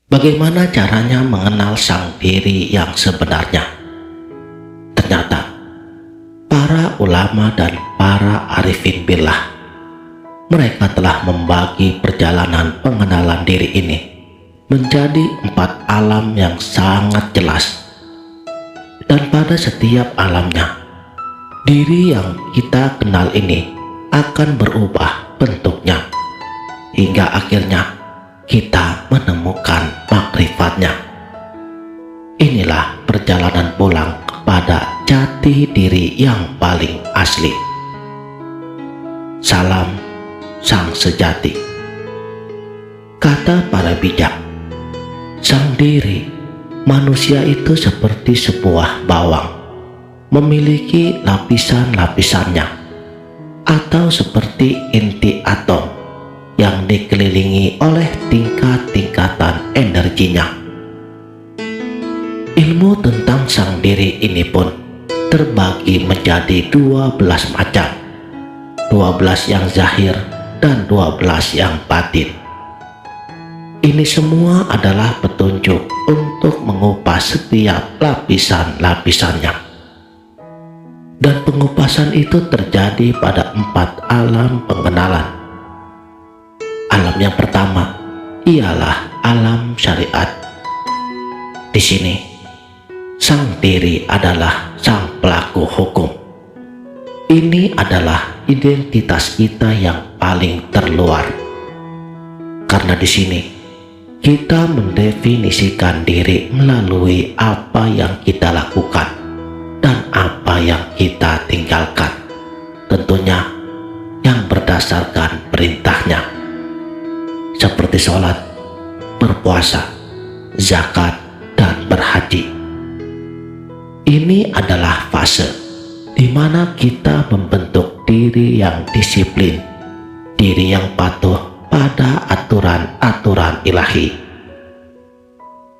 Bagaimana caranya mengenal sang diri yang sebenarnya? Ternyata, para ulama dan para arifin billah, mereka telah membagi perjalanan pengenalan diri ini menjadi 4 alam yang sangat jelas. Dan pada setiap alamnya, diri yang kita kenal ini akan berubah bentuknya, hingga akhirnya kita menemukan makrifatnya. Inilah perjalanan pulang kepada jati diri yang paling asli. Salam sang sejati. Kata para bijak, sang diri manusia itu seperti sebuah bawang, memiliki lapisan-lapisannya, atau seperti inti atom yang dikelilingi oleh tingkat-tingkatan energinya. Ilmu tentang sang diri ini pun terbagi menjadi 12 macam, 12 yang zahir dan 12 yang batin. Ini semua adalah petunjuk untuk mengupas setiap lapisan-lapisannya. Dan pengupasan itu terjadi pada 4 alam pengenalan. Alam yang pertama ialah alam syariat. Di sini, sang diri adalah sang pelaku hukum. Ini adalah identitas kita yang paling terluar. Karena di sini, kita mendefinisikan diri melalui apa yang kita lakukan dan apa yang kita tinggalkan. Tentunya yang berdasarkan perintahnya, seperti sholat, berpuasa, zakat, dan berhaji. Ini adalah fase di mana kita membentuk diri yang disiplin, diri yang patuh pada aturan-aturan ilahi.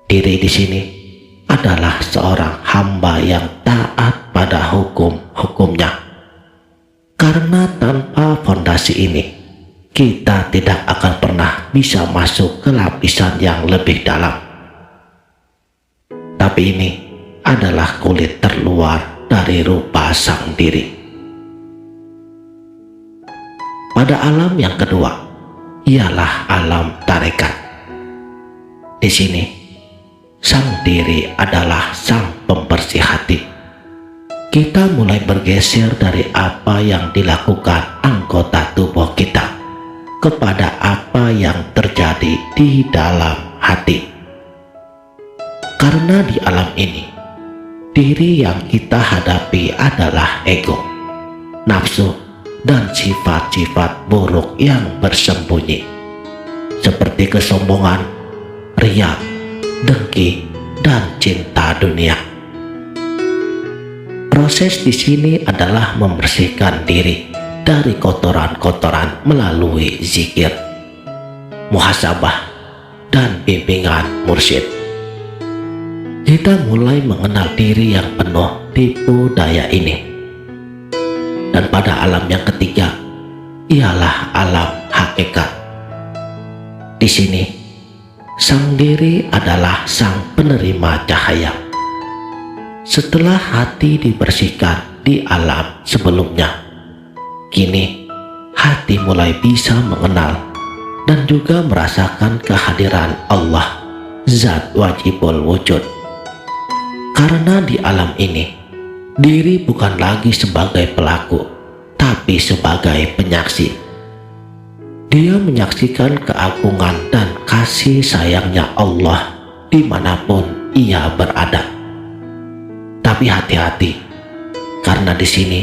Diri di sini adalah seorang hamba yang taat pada hukum-hukumnya. Karena tanpa fondasi ini, kita tidak akan pernah bisa masuk ke lapisan yang lebih dalam. Tapi ini adalah kulit terluar dari rupa sang diri. Pada alam yang kedua ialah alam tarekat. Di sini, sang diri adalah sang pembersih hati. Kita mulai bergeser dari apa yang dilakukan anggota tubuh kita kepada apa yang terjadi di dalam hati. Karena di alam ini, diri yang kita hadapi adalah ego, nafsu, dan sifat-sifat buruk yang bersembunyi, seperti kesombongan, riya, dengki, dan cinta dunia. Proses di sini adalah membersihkan diri dari kotoran-kotoran melalui zikir, muhasabah, dan bimbingan mursyid. Kita mulai mengenal diri yang penuh tipu daya ini. Dan pada alam yang ketiga ialah alam hakikat. Di sini, sang diri adalah sang penerima cahaya. Setelah hati dibersihkan di alam sebelumnya, kini hati mulai bisa mengenal dan juga merasakan kehadiran Allah, Zat Wajibul Wujud. Karena di alam ini, diri bukan lagi sebagai pelaku, tapi sebagai penyaksi. Dia menyaksikan keagungan dan kasih sayangnya Allah dimanapun ia berada. Tapi hati-hati, karena di sini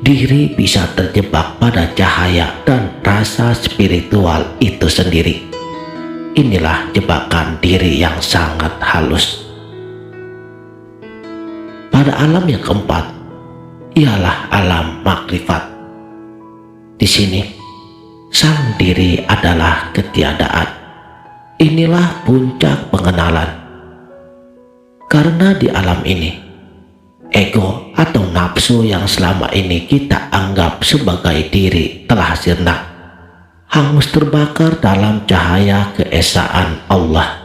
diri bisa terjebak pada cahaya dan rasa spiritual itu sendiri. Inilah jebakan diri yang sangat halus. Pada alam yang keempat ialah alam makrifat. Di sini, sang diri adalah ketiadaan. Inilah puncak pengenalan. Karena di alam ini, ego atau nafsu yang selama ini kita anggap sebagai diri telah sirna, hangus terbakar dalam cahaya keesaan Allah.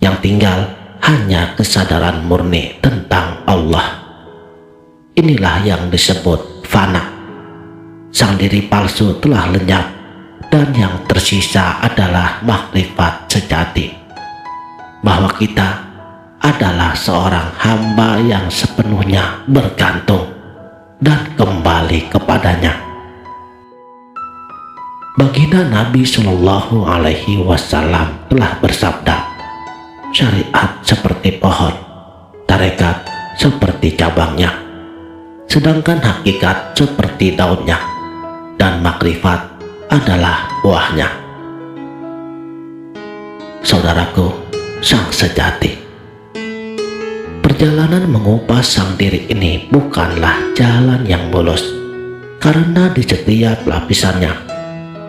Yang tinggal hanya kesadaran murni tentang Allah. Inilah yang disebut fana. Sang diri palsu telah lenyap dan yang tersisa adalah makrifat sejati, bahwa kita adalah seorang hamba yang sepenuhnya bergantung dan kembali kepadanya. Baginda Nabi Shallallahu Alaihi Wasallam telah bersabda, syariat seperti pohon, tarekat seperti cabangnya, sedangkan hakikat seperti daunnya, dan makrifat adalah buahnya. Saudaraku, sang sejati, perjalanan mengupas sang diri ini bukanlah jalan yang mulus, karena di setiap lapisannya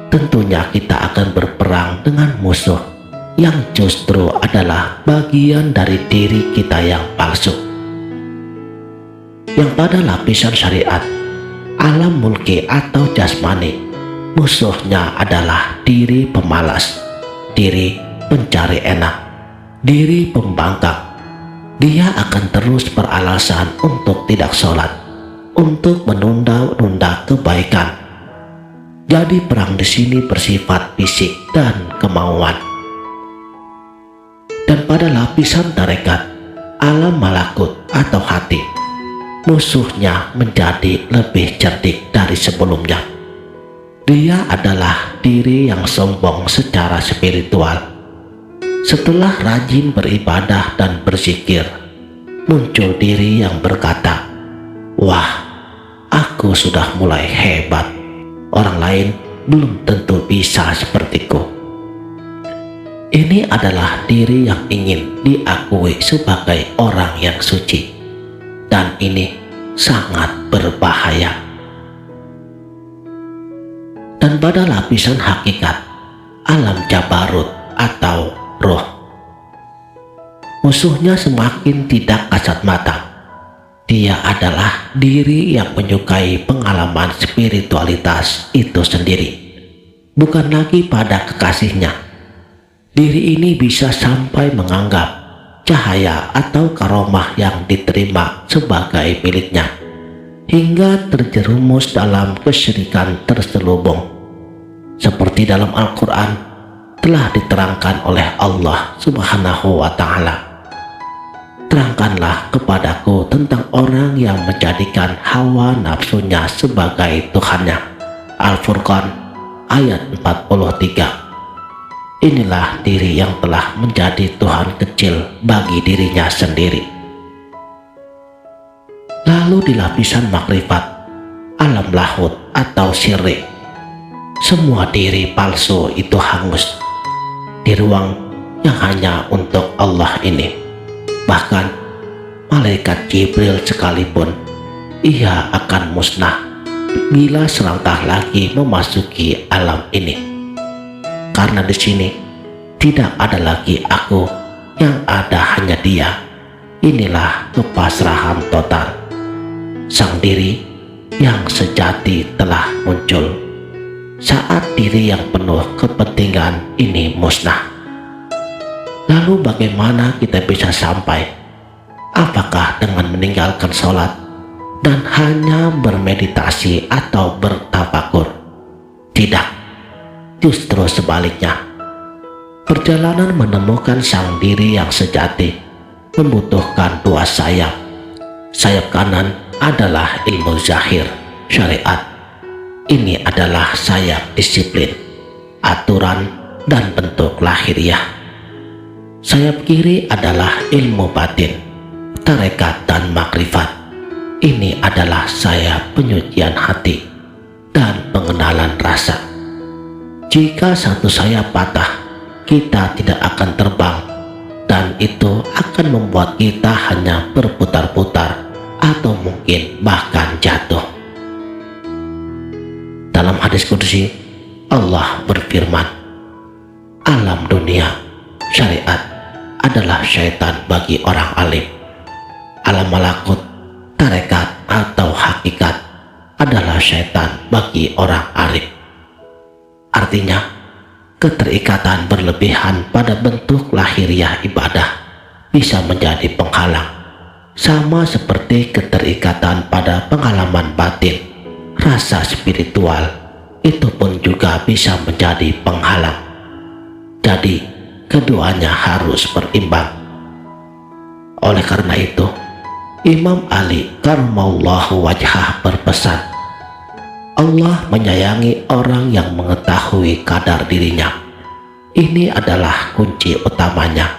tentunya kita akan berperang dengan musuh yang justru adalah bagian dari diri kita yang palsu. Yang pada lapisan syariat, alam mulki atau jasmani, musuhnya adalah diri pemalas, diri pencari enak, diri pembangkang. Dia akan terus beralasan untuk tidak sholat, untuk menunda-nunda kebaikan. Jadi perang di sini bersifat fisik dan kemauan. Dan pada lapisan tarekat, alam malakut atau hati, musuhnya menjadi lebih cerdik dari sebelumnya. Dia adalah diri yang sombong secara spiritual. Setelah rajin beribadah dan berzikir, muncul diri yang berkata, "Wah, aku sudah mulai hebat. Orang lain belum tentu bisa sepertiku." Ini adalah diri yang ingin diakui sebagai orang yang suci, dan ini sangat berbahaya. Dan pada lapisan hakikat, alam jabarut atau roh, musuhnya semakin tidak kasat mata. Dia adalah diri yang menyukai pengalaman spiritualitas itu sendiri, bukan lagi pada kekasihnya. Diri ini bisa sampai menganggap cahaya atau karomah yang diterima sebagai miliknya, hingga terjerumus dalam kesyirikan terselubung. Seperti dalam Al-Quran telah diterangkan oleh Allah Subhanahu wa Ta'ala, "Terangkanlah kepadaku tentang orang yang menjadikan hawa nafsunya sebagai Tuhannya." Al-Furqan ayat 43. Inilah diri yang telah menjadi Tuhan kecil bagi dirinya sendiri. Lalu di lapisan makrifat, alam lahut atau syirik, semua diri palsu itu hangus di ruang yang hanya untuk Allah ini. Bahkan malaikat Jibril sekalipun, ia akan musnah bila selangkah lagi memasuki alam ini. Karena di sini tidak ada lagi aku, yang ada hanya Dia. Inilah kepasrahan total. Sang diri yang sejati telah muncul saat diri yang penuh kepentingan ini musnah. Lalu bagaimana kita bisa sampai? Apakah dengan meninggalkan sholat dan hanya bermeditasi atau bertafakur? Tidak, justru sebaliknya. Perjalanan menemukan sang diri yang sejati membutuhkan dua sayap. Sayap kanan adalah ilmu zahir, syariat. Ini adalah sayap disiplin, aturan, dan bentuk lahiriah. Sayap kiri adalah ilmu batin, tarekat dan makrifat. Ini adalah sayap penyucian hati dan pengenalan rasa. Jika satu sayap patah, kita tidak akan terbang, dan itu akan membuat kita hanya berputar-putar atau mungkin bahkan jatuh. Dalam hadis qudsi, Allah berfirman, "Alam dunia, syariat, adalah syaitan bagi orang alim. Alam malakut, tarekat atau hakikat adalah syaitan bagi orang arif." Artinya, Keterikatan berlebihan pada bentuk lahiriah ibadah bisa menjadi penghalang, sama seperti keterikatan pada pengalaman batin, rasa spiritual itu pun juga bisa menjadi penghalang. Jadi, keduanya harus berimbang. Oleh karena itu, Imam Ali karramallahu wajhah berpesan, Allah menyayangi orang yang mengetahui kadar dirinya. Ini adalah kunci utamanya.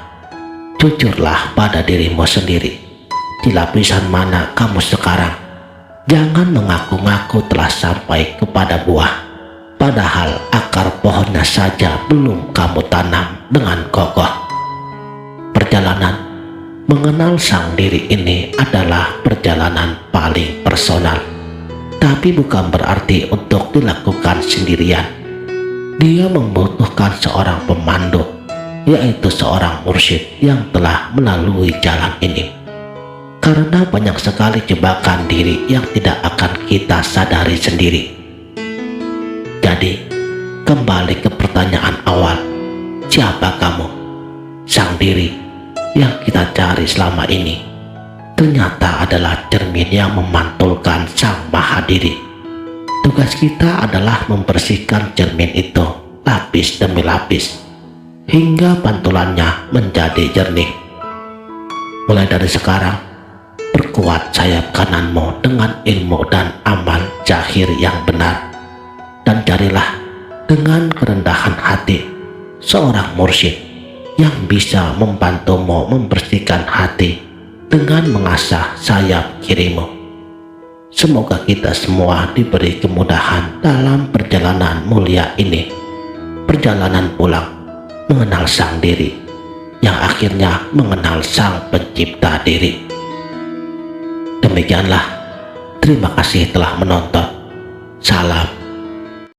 Jujurlah pada dirimu sendiri. Di lapisan mana kamu sekarang? Jangan mengaku-ngaku telah sampai kepada buah, padahal akar pohonnya saja belum kamu tanam dengan kokoh. Perjalanan mengenal sang diri ini adalah perjalanan paling personal, tapi bukan berarti untuk dilakukan sendirian. Dia membutuhkan seorang pemandu, yaitu seorang mursyid yang telah melalui jalan ini. Karena banyak sekali jebakan diri yang tidak akan kita sadari sendiri. Jadi, kembali ke pertanyaan awal, siapa kamu? Sang diri yang kita cari selama ini ternyata adalah cermin yang memantulkan Sang Maha Diri. Tugas kita adalah membersihkan cermin itu lapis demi lapis hingga pantulannya menjadi jernih. Mulai dari sekarang, perkuat sayap kananmu dengan ilmu dan amal zahir yang benar, dan carilah dengan kerendahan hati seorang mursyid yang bisa membantumu membersihkan hati dengan mengasah sayap kirimu. Semoga kita semua diberi kemudahan dalam perjalanan mulia ini, perjalanan pulang mengenal sang diri yang akhirnya mengenal sang pencipta diri. Demikianlah, terima kasih telah menonton. Salam